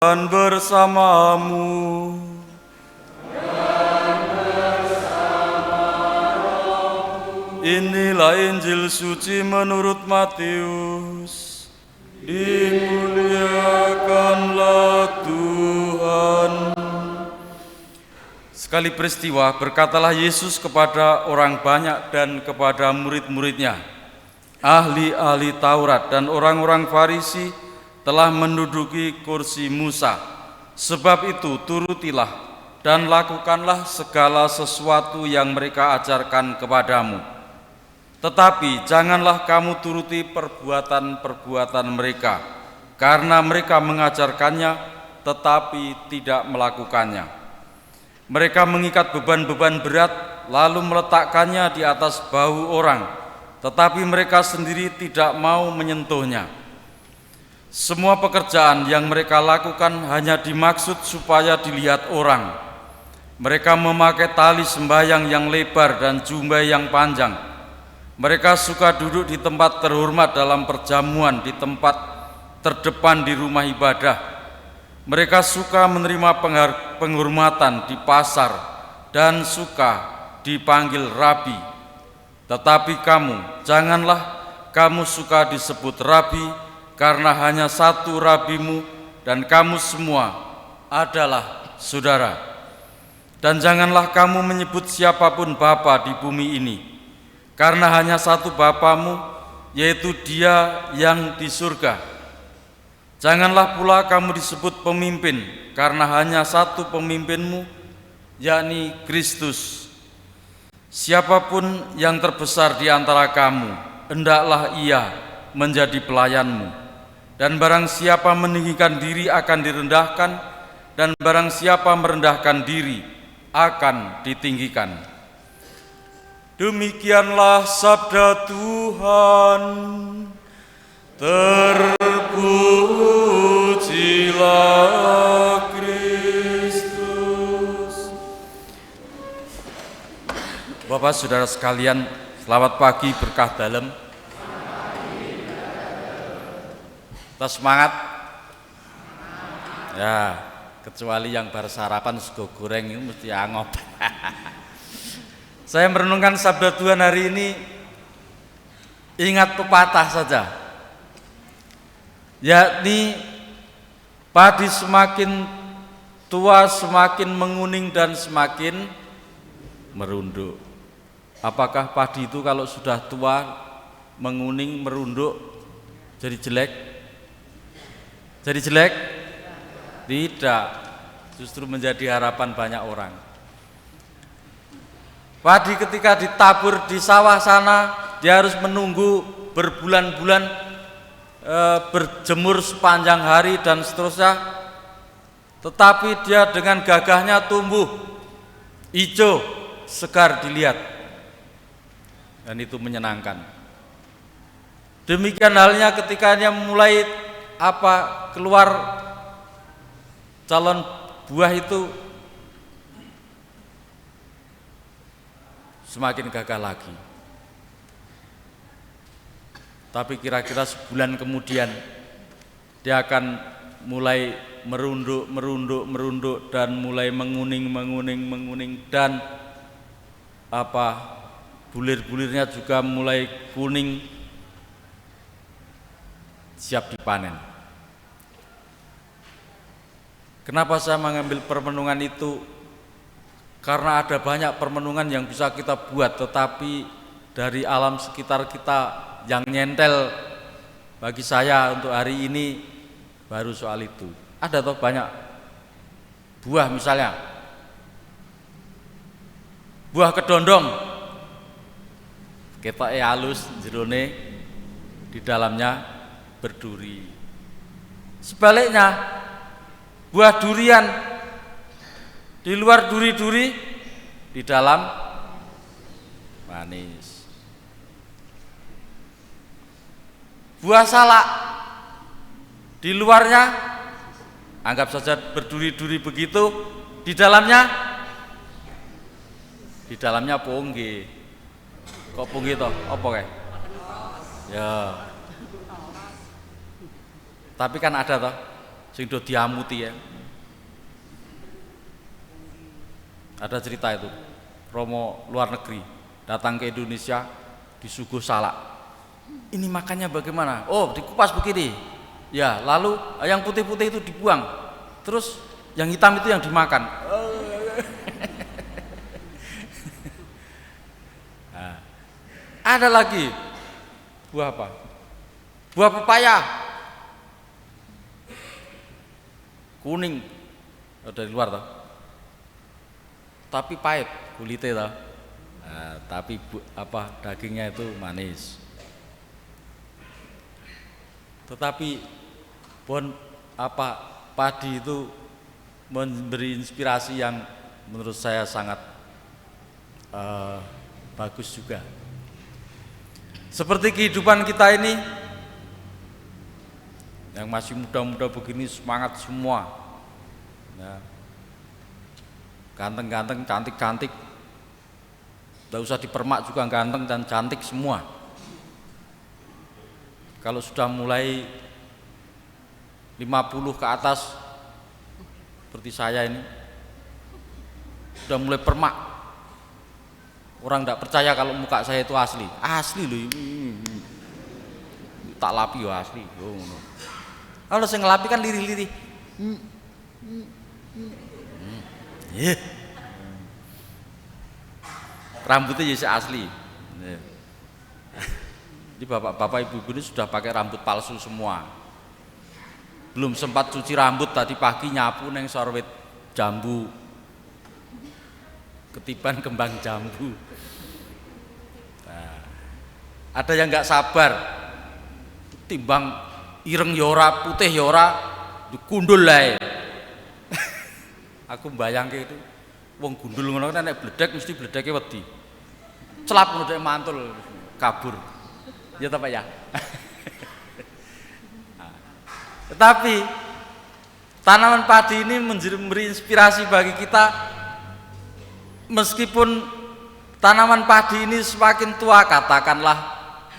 Dan bersamamu. Inilah Injil suci menurut Matius. Dimuliakanlah Tuhan. Sekali peristiwa berkatalah Yesus kepada orang banyak dan kepada murid-muridnya, ahli-ahli Taurat dan orang-orang Farisi telah menduduki kursi Musa. Sebab itu turutilah dan lakukanlah segala sesuatu yang mereka ajarkan kepadamu. Tetapi janganlah kamu turuti perbuatan-perbuatan mereka, karena mereka mengajarkannya tetapi tidak melakukannya. Mereka mengikat beban-beban berat lalu meletakkannya di atas bahu orang, tetapi mereka sendiri tidak mau menyentuhnya. Semua pekerjaan yang mereka lakukan hanya dimaksud supaya dilihat orang. Mereka memakai tali sembahyang yang lebar dan jubah yang panjang. Mereka suka duduk di tempat terhormat dalam perjamuan, di tempat terdepan di rumah ibadah. Mereka suka menerima penghormatan di pasar dan suka dipanggil rabi. Tetapi kamu, janganlah kamu suka disebut rabi, karena hanya satu rabimu dan kamu semua adalah saudara. Dan janganlah kamu menyebut siapapun bapa di bumi ini, karena hanya satu Bapamu, yaitu Dia yang di surga. Janganlah pula kamu disebut pemimpin, karena hanya satu pemimpinmu, yakni Kristus. Siapapun yang terbesar di antara kamu, hendaklah ia menjadi pelayanmu. Dan barang siapa meninggikan diri akan direndahkan, dan barang siapa merendahkan diri akan ditinggikan. Demikianlah sabda Tuhan. Terpujilah Kristus. Bapak saudara sekalian, selamat pagi berkah dalam. Kita semangat. Ya, kecuali yang baru sarapan sego goreng itu mesti angop. Saya merenungkan sabda Tuhan hari ini, ingat pepatah saja, yakni padi semakin tua semakin menguning dan semakin merunduk. Apakah padi itu kalau sudah tua, menguning, merunduk jadi jelek? Jadi jelek? Tidak, justru menjadi harapan banyak orang. Padi ketika ditabur di sawah sana, dia harus menunggu berbulan-bulan, berjemur sepanjang hari dan seterusnya. Tetapi dia dengan gagahnya tumbuh, hijau, segar dilihat, dan itu menyenangkan. Demikian halnya ketika dia mulai keluar calon buah itu, semakin gagah lagi. Tapi kira-kira sebulan kemudian dia akan mulai merunduk dan mulai menguning dan bulir-bulirnya juga mulai kuning, siap dipanen. Kenapa saya mengambil permenungan itu? Karena ada banyak permenungan yang bisa kita buat, tetapi dari alam sekitar kita yang nyentel bagi saya untuk hari ini baru soal itu. Ada toh banyak buah, misalnya buah kedondong, ketoke halus, jerone di dalamnya berduri. Sebaliknya buah durian, di luar duri-duri, di dalam manis. Buah salak, di luarnya anggap saja berduri-duri begitu, di dalamnya pongge. Kok pongge toh? Apa kae? Ya. Tapi kan ada toh sing do diamuti ya. Ada cerita itu, Romo luar negeri datang ke Indonesia disuguh salak. Ini makannya bagaimana? Oh, dikupas begini. Ya, lalu yang putih-putih itu dibuang. Terus yang hitam itu yang dimakan. Nah, ada lagi buah apa? Buah pepaya. Kuning dari luar toh. Tapi pahit kulitnya toh. Nah, tapi dagingnya itu manis. Tetapi padi itu memberi inspirasi yang menurut saya sangat bagus juga. Seperti kehidupan kita ini, yang masih muda-muda begini semangat semua, ya. Ganteng-ganteng, cantik-cantik, tidak usah dipermak juga ganteng dan cantik semua. Kalau sudah mulai 50 ke atas seperti saya ini, sudah mulai permak. Orang tidak percaya kalau muka saya itu asli. Asli loh ini. Tak lapi ya asli. Kalau saya ngelapi kan lirih-lirih. Rambutnya jadi asli. Jadi bapak-bapak ibu-ibu ini sudah pakai rambut palsu semua. Belum sempat cuci rambut tadi pagi nyapu neng sorwit jambu, ketiban kembang jambu. Nah, ada yang nggak sabar, timbang ireng yora putih yora dikundul lah. Aku bayangke itu, wong gundul ngono kan nek bledek mesti bledeke wedi. Celap ngono mantul kabur. Ya Pak ya. Tetapi tanaman padi ini memberi inspirasi bagi kita. Meskipun tanaman padi ini semakin tua, katakanlah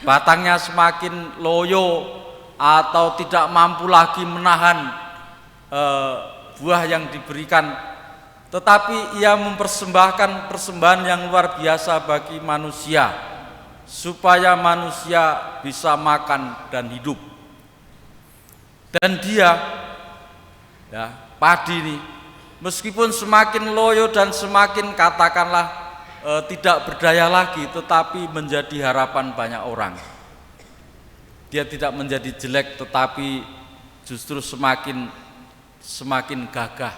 batangnya semakin loyo atau tidak mampu lagi menahan buah yang diberikan, tetapi ia mempersembahkan persembahan yang luar biasa bagi manusia, supaya manusia bisa makan dan hidup. Dan dia, ya, padi ini, meskipun semakin loyo dan semakin katakanlah tidak berdaya lagi, tetapi menjadi harapan banyak orang. Dia tidak menjadi jelek, tetapi justru semakin gagah,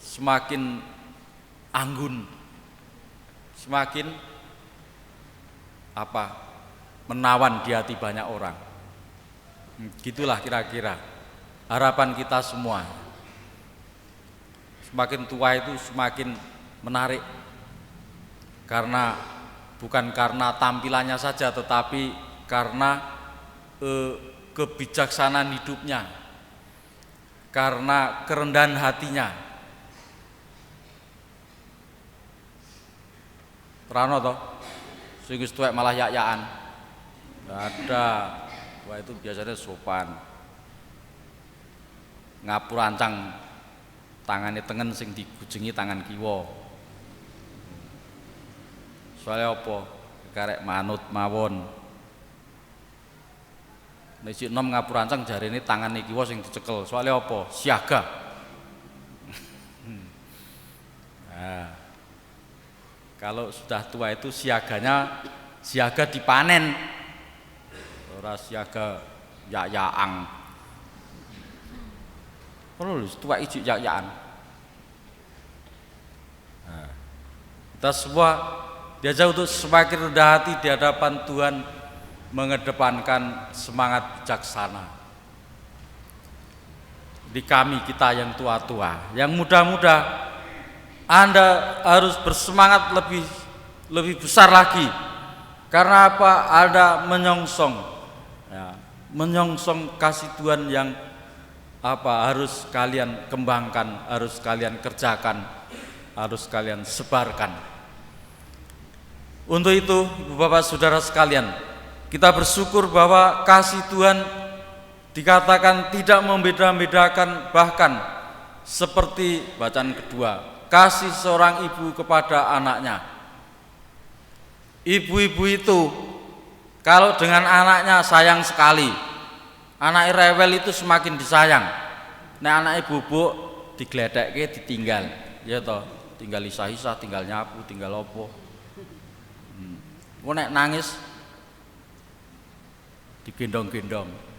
semakin anggun, semakin menawan di hati banyak orang. Gitulah kira-kira harapan kita semua. Semakin tua itu semakin menarik, karena bukan karena tampilannya saja, tetapi karena kebijaksanaan hidupnya, karena kerendahan hatinya. Rano toh sing wis tuwek malah yak-yakan. Ada. Wah, itu biasanya sopan. Ngapurancang tangane tengen sing digujengi tangan kiwa. Soalnya apa? Karek manut mawon. Nek sik enom ngapurancang jarene tangane kiwa sing dicekel. Soalnya apa? Siaga. Nah, kalau sudah tua itu siaganya siaga dipanen, ora siaga yak-yakan. Kalau tua ijik yak-yakan. Nah, kita semua diajak untuk semakin rendah hati di hadapan Tuhan, mengedepankan semangat bijaksana. Di kami kita yang tua-tua, yang muda-muda, Anda harus bersemangat lebih besar lagi. Karena apa? Ada menyongsong, ya, menyongsong kasih Tuhan yang harus kalian kembangkan, harus kalian kerjakan, harus kalian sebarkan. Untuk itu, Ibu Bapak Saudara sekalian, kita bersyukur bahwa kasih Tuhan dikatakan tidak membeda-bedakan, bahkan seperti bacaan kedua, kasih seorang ibu kepada anaknya. Ibu-ibu itu kalau dengan anaknya sayang sekali, anak rewel itu semakin disayang. Nek anaknya bubuk digledekke ditinggal, ya toh, tinggal isah-isah, tinggal nyapu, tinggal opo. Nek nangis digendong-gendong.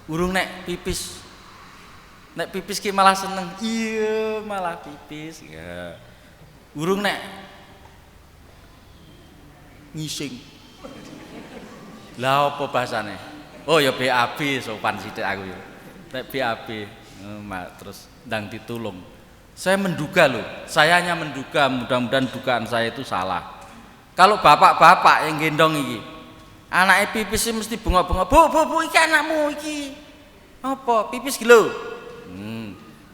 Urung nek pipis ki malah seneng, iya malah pipis ya. Urung nek ngising, lah apa bahasane? Oh ya BAB, sopan sithik aku ya. Nek BAB terus ndang ditulung. Saya menduga loh, saya hanya menduga, mudah-mudahan dugaan saya itu salah. Kalau bapak-bapak yang gendong iki, anaknya pipis mesti bengok-bengok, bu iki anakmu iki apa pipis ki lho.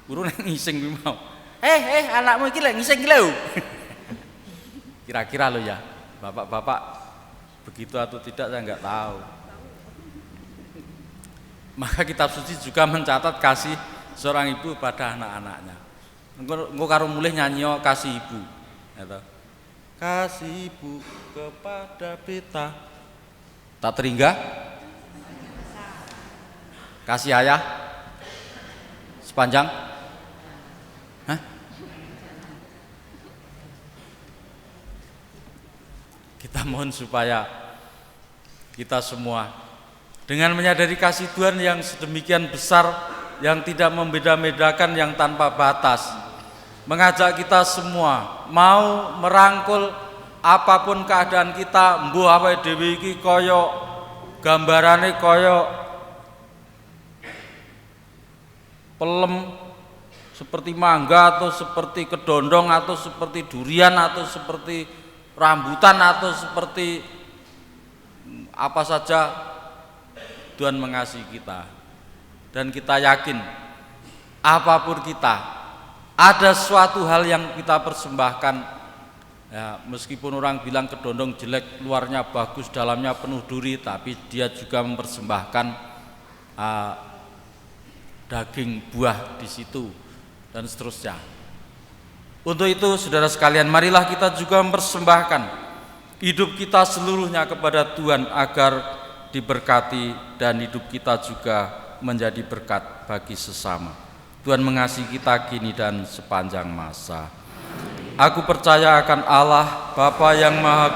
Urung ngising kuwi mau. Anakmu iki lek ngising ki lho. Kira-kira lo ya, bapak-bapak begitu atau tidak saya nggak tahu. Maka kitab suci juga mencatat kasih seorang ibu pada anak-anaknya. Engko karo mulih nyanyi kasih ibu. Ya kasih ibu kepada beta. Tak teringga? Kasih ayah sepanjang? Hah? Kita mohon supaya kita semua dengan menyadari kasih Tuhan yang sedemikian besar, yang tidak membeda-bedakan, yang tanpa batas, mengajak kita semua mau merangkul apapun keadaan kita, mbuh awake dhewe iki kaya gambarane kaya pelem seperti mangga atau seperti kedondong atau seperti durian atau seperti rambutan atau seperti apa saja. Tuhan mengasihi kita dan kita yakin apapun kita, ada suatu hal yang kita persembahkan ya, meskipun orang bilang kedondong jelek, luarnya bagus, dalamnya penuh duri, tapi dia juga mempersembahkan daging buah di situ dan seterusnya. Untuk itu saudara sekalian, marilah kita juga mempersembahkan hidup kita seluruhnya kepada Tuhan agar diberkati dan hidup kita juga menjadi berkat bagi sesama. Tuhan mengasihi kita kini dan sepanjang masa. Aku percaya akan Allah Bapa yang Maha